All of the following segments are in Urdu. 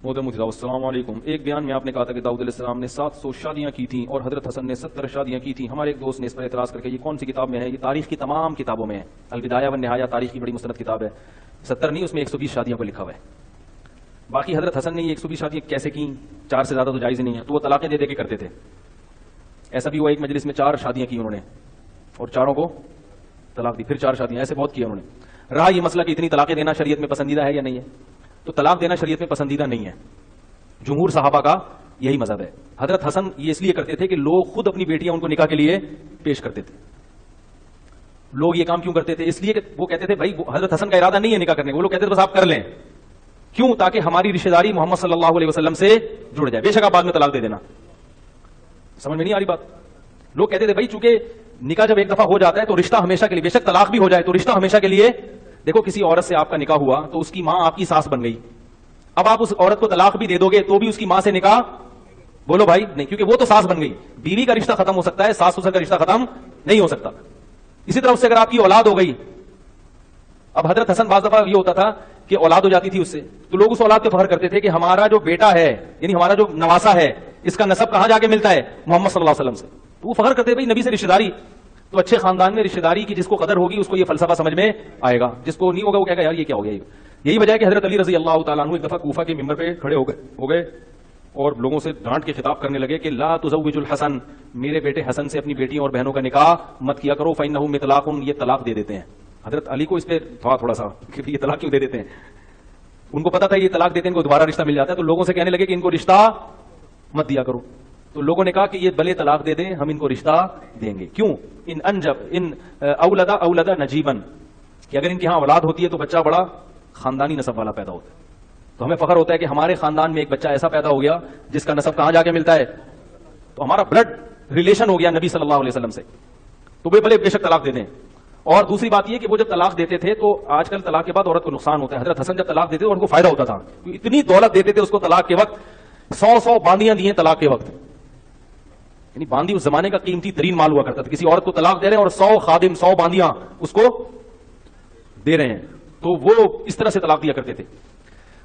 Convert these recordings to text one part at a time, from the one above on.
محترم السلام علیکم. ایک بیان میں آپ نے کہا تھا کہ داؤد علیہ السلام نے 700 شادیاں کی تھیں اور حضرت حسن نے 70 شادیاں کی تھیں. ہمارے ایک دوست نے اس پر اعتراض کر کے یہ کون سی کتاب میں ہے؟ یہ تاریخ کی تمام کتابوں میں ہے. البدایہ والنہایہ تاریخ کی بڑی مستند کتاب ہے. 70 نہیں، اس میں 120 شادیوں کو لکھا ہوا ہے. باقی حضرت حسن نے یہ 120 شادیاں کیسے کی؟ 4 سے زیادہ تو جائز ہی نہیں ہے. تو وہ طلاقیں دے دے کے کرتے تھے. ایسا بھی ہوا ایک مجلس میں 4 شادیاں کی انہوں نے اور چاروں کو طلاق دی، پھر 4 شادیاں. ایسے بہت کیا انہوں نے. رہا یہ مسئلہ کہ اتنی طلاقیں دینا شریعت میں پسندیدہ ہے یا نہیں ہے، تو طلاق دینا شریعت میں پسندیدہ نہیں ہے. جمہور صحابہ کا یہی مذہب ہے. حضرت حسن یہ اس لیے کرتے تھے کہ لوگ خود اپنی بیٹیاں ان کو نکاح کے لیے پیش کرتے تھے. لوگ یہ کام کیوں کرتے تھے؟ اس لیے کہ وہ کہتے تھے بھائی حضرت حسن کا ارادہ نہیں ہے نکاح کرنے کا، وہ لوگ کہتے تھے بس آپ کر لیں. کیوں؟ تاکہ ہماری رشتہ داری محمد صلی اللہ علیہ وسلم سے جڑ جائے. بے شک آپ بعد میں طلاق دے دینا. سمجھ میں نہیں آ رہی بات؟ لوگ کہتے تھے بھائی چونکہ نکاح جب ایک دفعہ ہو جاتا ہے تو رشتہ ہمیشہ کے لیے، بے شک طلاق بھی ہو جائے تو رشتہ ہمیشہ کے لیے. دیکھو کسی عورت سے آپ کا نکاح ہوا تو اس کی ماں آپ کی ساس بن گئی. اب آپ اس عورت کو طلاق بھی دے دو گے تو بھی اس کی ماں سے نکاح بولو بھائی نہیں، کیونکہ وہ تو ساس بن گئی. بیوی کا رشتہ ختم ہو سکتا ہے، ساس سسر کا رشتہ ختم نہیں ہو سکتا. اسی طرح اس سے اگر آپ کی اولاد ہو گئی، اب حضرت حسن بعض دفعہ یہ ہوتا تھا کہ اولاد ہو جاتی تھی اس سے، تو لوگ اس اولاد پہ فخر کرتے تھے کہ ہمارا جو بیٹا ہے یعنی ہمارا جو نواسا ہے اس کا نسب کہاں جا کے ملتا ہے؟ محمد صلی اللہ علیہ وسلم سے. تو وہ فخر کرتے بھائی نبی سے رشتہ داری. تو اچھے خاندان میں رشتہ داری کی جس کو قدر ہوگی اس کو یہ فلسفہ سمجھ میں آئے گا، جس کو نہیں ہوگا وہ کہے گا یار یہ کیا ہو گیا. یہی وجہ ہے کہ حضرت علی رضی اللہ تعالیٰ عنہ ایک دفعہ کوفہ کے ممبر پہ کھڑے ہو گئے اور لوگوں سے ڈانٹ کے خطاب کرنے لگے کہ لا تزوج الحسن، میرے بیٹے حسن سے اپنی بیٹیوں اور بہنوں کا نکاح مت کیا کرو، فإنہ مطلاق، یہ طلاق دے دیتے ہیں. حضرت علی کو اس پہ تھوڑا سا کہ یہ طلاق کیوں دے دیتے ہیں. ان کو پتا تھا یہ طلاق دیتے ہیں ان کو دوبارہ رشتہ مل جاتا ہے، تو لوگوں سے کہنے لگے کہ ان کو رشتہ مت دیا کرو. تو لوگوں نے کہا کہ یہ بلے طلاق دے دیں، ہم ان کو رشتہ دیں گے. کیوں؟ ان انجب ان اولدا نجیبن، کہ اگر ان کی ہاں اولاد ہوتی ہے تو بچہ بڑا خاندانی نسب والا پیدا ہوتا ہے. تو ہمیں فخر ہوتا ہے کہ ہمارے خاندان میں ایک بچہ ایسا پیدا ہو گیا جس کا نسب کہاں جا کے ملتا ہے، تو ہمارا بلڈ ریلیشن ہو گیا نبی صلی اللہ علیہ وسلم سے. تو وہ بلے بے شک طلاق دے دیں. اور دوسری بات یہ کہ وہ جب طلاق دیتے تھے تو آج کل طلاق کے بعد عورت کو نقصان ہوتا ہے. حضرت حسن جب طلاق دیتے تھے ان کو فائدہ ہوتا تھا، اتنی دولت دیتے تھے اس کو طلاق کے وقت. 100 باندیاں دی ہیں طلاق کے وقت. یعنی باندی اس زمانے کا قیمتی ترین مال ہوا کرتا تھا. کسی عورت کو طلاق دے رہے ہیں اور 100 خادم 100 باندیاں اس کو دے رہے ہیں، تو وہ اس طرح سے طلاق دیا کرتے تھے.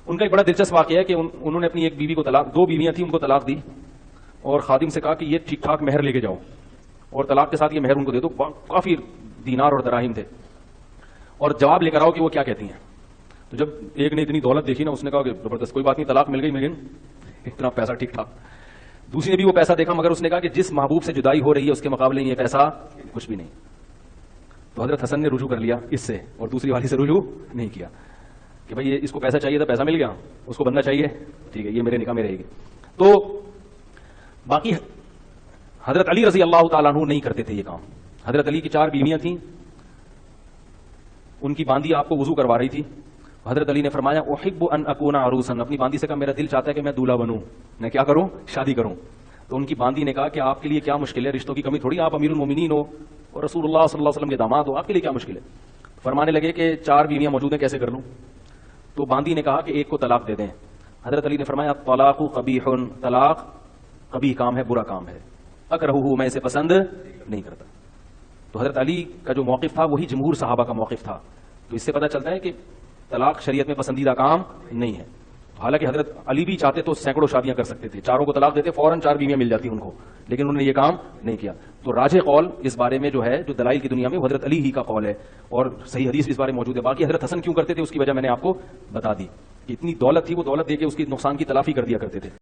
ان کا ایک بڑا دلچسپ واقعہ ہے کہ انہوں نے اپنی ایک بیوی کو طلاق، 2 بیویاں تھیں ان کو طلاق دی اور خادم سے کہا کہ یہ ٹھیک ٹھاک مہر لے کے جاؤ اور طلاق کے ساتھ یہ مہر ان کو دے دو. کافی دینار اور دراہم تھے. اور جواب لے کر آؤ کہ وہ کیا کہتی ہیں. تو جب ایک نے اتنی دولت دیکھی نا، اس نے کہا کہ زبردست، کوئی بات نہیں طلاق مل گئی لیکن اتنا پیسہ ٹھیک ٹھاک. دوسری نے بھی وہ پیسہ دیکھا مگر اس نے کہا کہ جس محبوب سے جدائی ہو رہی ہے اس کے مقابلے یہ پیسہ کچھ بھی نہیں. تو حضرت حسن نے رجوع کر لیا اس سے اور دوسری والی سے رجوع نہیں کیا کہ بھائی اس کو پیسہ چاہیے تھا، پیسہ مل گیا، اس کو بندہ چاہیے، ٹھیک ہے یہ میرے نکاح میں رہے گی. تو باقی حضرت علی رضی اللہ تعالیٰ عنہ نہیں کرتے تھے یہ کام. حضرت علی کی 4 بیویاں تھیں، ان کی باندی آپ کو وضو کروا رہی تھی. حضرت علی نے فرمایا احب ان اکون عروسا، اپنی باندی سے کہا میرا دل چاہتا ہے کہ میں دولہا بنوں، میں کیا کروں؟ شادی کروں. تو ان کی باندی نے کہا کہ آپ کے لیے کیا مشکل ہے، رشتوں کی کمی تھوڑی، آپ امیر المومنین ہو اور رسول اللہ صلی اللہ علیہ وسلم کے داماد ہو، آپ کے لیے کیا مشکل ہے. فرمانے لگے کہ 4 بیویاں موجود ہیں، کیسے کر لوں؟ تو باندی نے کہا کہ ایک کو طلاق دے دیں. حضرت علی نے فرمایا طلاق قبیح، طلاق قبیح کام ہے، برا کام ہے، اکرہہ، میں اسے پسند نہیں کرتا. تو حضرت علی کا جو موقف تھا وہی جمہور صحابہ کا موقف تھا. تو اس سے پتہ چلتا ہے کہ طلاق شریعت میں پسندیدہ کام نہیں ہے. حالانکہ حضرت علی بھی چاہتے تو سینکڑوں شادیاں کر سکتے تھے، 4 کو طلاق دیتے فوراً 4 بیویاں مل جاتی ان کو، لیکن انہوں نے یہ کام نہیں کیا. تو راجح قول اس بارے میں جو ہے، جو دلائل کی دنیا میں، وہ حضرت علی ہی کا قول ہے اور صحیح حدیث اس بارے میں موجود ہے. باقی حضرت حسن کیوں کرتے تھے اس کی وجہ میں نے آپ کو بتا دی کہ اتنی دولت تھی، وہ دولت دے کے اس کی نقصان کی تلافی کر دیا کرتے تھے.